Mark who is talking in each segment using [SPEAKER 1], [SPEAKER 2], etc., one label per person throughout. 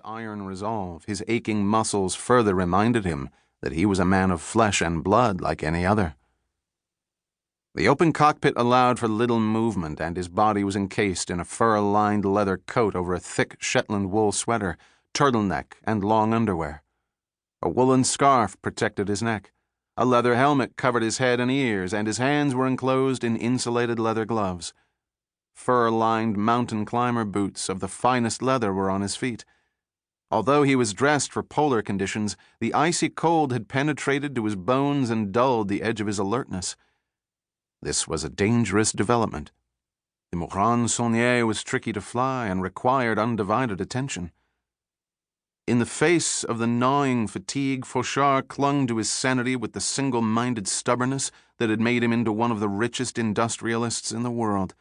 [SPEAKER 1] iron resolve, his aching muscles further reminded him that he was a man of flesh and blood like any other. The open cockpit allowed for little movement, and his body was encased in a fur-lined leather coat over a thick Shetland wool sweater, turtleneck, and long underwear. A woolen scarf protected his neck. A leather helmet covered his head and ears, and his hands were enclosed in insulated leather gloves. Fur-lined mountain climber boots of the finest leather were on his feet. Although he was dressed for polar conditions, the icy cold had penetrated to his bones and dulled the edge of his alertness. This was a dangerous development. The Moran Saunier was tricky to fly and required undivided attention. In the face of the gnawing fatigue, Fauchard clung to his sanity with the single-minded stubbornness that had made him into one of the richest industrialists in the world.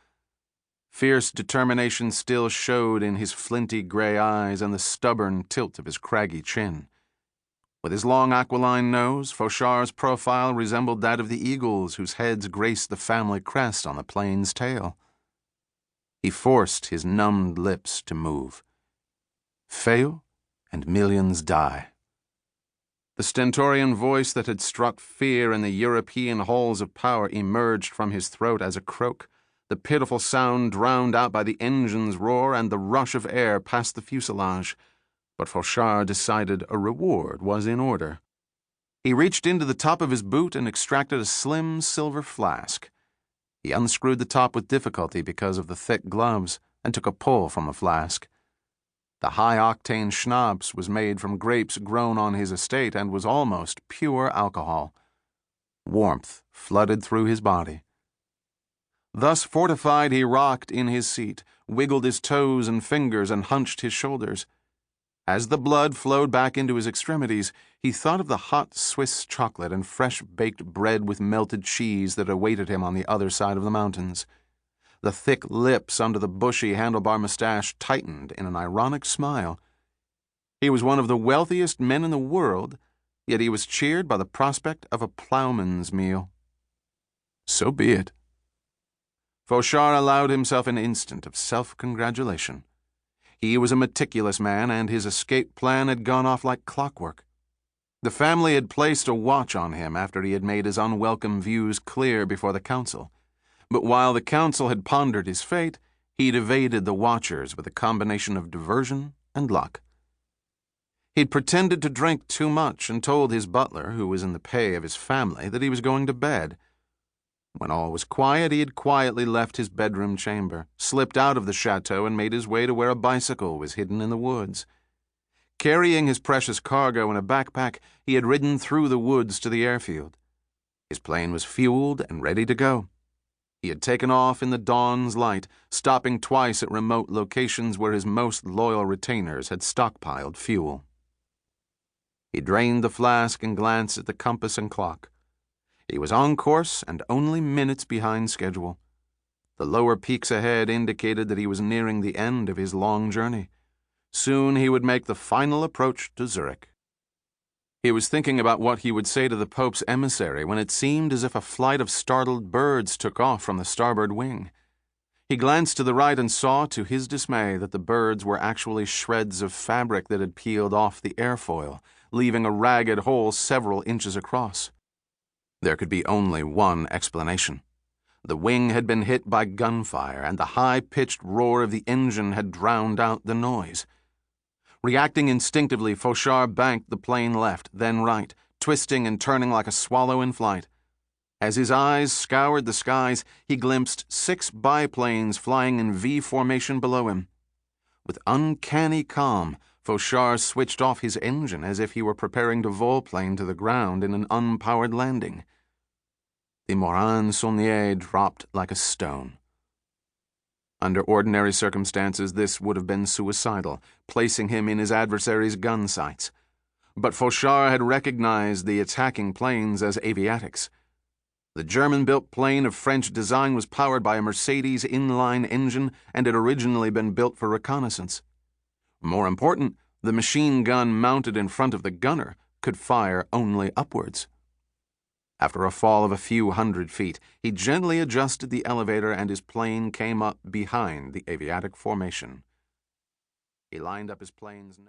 [SPEAKER 1] Fierce determination still showed in his flinty gray eyes and the stubborn tilt of his craggy chin. With his long aquiline nose, Fauchard's profile resembled that of the eagles whose heads graced the family crest on the plane's tail. He forced his numbed lips to move. Fail, and millions die. The stentorian voice that had struck fear in the European halls of power emerged from his throat as a croak, the pitiful sound drowned out by the engine's roar and the rush of air past the fuselage. But Fauchard decided a reward was in order. He reached into the top of his boot and extracted a slim silver flask. He unscrewed the top with difficulty because of the thick gloves and took a pull from the flask. The high-octane schnapps was made from grapes grown on his estate and was almost pure alcohol. Warmth flooded through his body. Thus fortified, he rocked in his seat, wiggled his toes and fingers, and hunched his shoulders. As the blood flowed back into his extremities, he thought of the hot Swiss chocolate and fresh-baked bread with melted cheese that awaited him on the other side of the mountains. The thick lips under the bushy handlebar mustache tightened in an ironic smile. He was one of the wealthiest men in the world, yet he was cheered by the prospect of a ploughman's meal. So be it. Fauchard allowed himself an instant of self-congratulation. He was a meticulous man, and his escape plan had gone off like clockwork. The family had placed a watch on him after he had made his unwelcome views clear before the council. But while the council had pondered his fate, he'd evaded the watchers with a combination of diversion and luck. He'd pretended to drink too much and told his butler, who was in the pay of his family, that he was going to bed. When all was quiet, he had quietly left his bedroom chamber, slipped out of the chateau, and made his way to where a bicycle was hidden in the woods. Carrying his precious cargo in a backpack, he had ridden through the woods to the airfield. His plane was fueled and ready to go. He had taken off in the dawn's light, stopping twice at remote locations where his most loyal retainers had stockpiled fuel. He drained the flask and glanced at the compass and clock. He was on course and only minutes behind schedule. The lower peaks ahead indicated that he was nearing the end of his long journey. Soon he would make the final approach to Zurich. He was thinking about what he would say to the Pope's emissary when it seemed as if a flight of startled birds took off from the starboard wing. He glanced to the right and saw, to his dismay, that the birds were actually shreds of fabric that had peeled off the airfoil, leaving a ragged hole several inches across. There could be only one explanation. The wing had been hit by gunfire, and the high-pitched roar of the engine had drowned out the noise. Reacting instinctively, Fauchard banked the plane left, then right, twisting and turning like a swallow in flight. As his eyes scoured the skies, he glimpsed 6 biplanes flying in V formation below him. With uncanny calm, Fauchard switched off his engine as if he were preparing to volplane to the ground in an unpowered landing. The Moran Saunier dropped like a stone. Under ordinary circumstances, this would have been suicidal, placing him in his adversary's gun sights. But Fauchard had recognized the attacking planes as aviatics. The German-built plane of French design was powered by a Mercedes inline engine and had originally been built for reconnaissance. More important, the machine gun mounted in front of the gunner could fire only upwards. After a fall of a few hundred feet, he gently adjusted the elevator and his plane came up behind the aviatic formation. He lined up his plane's nose.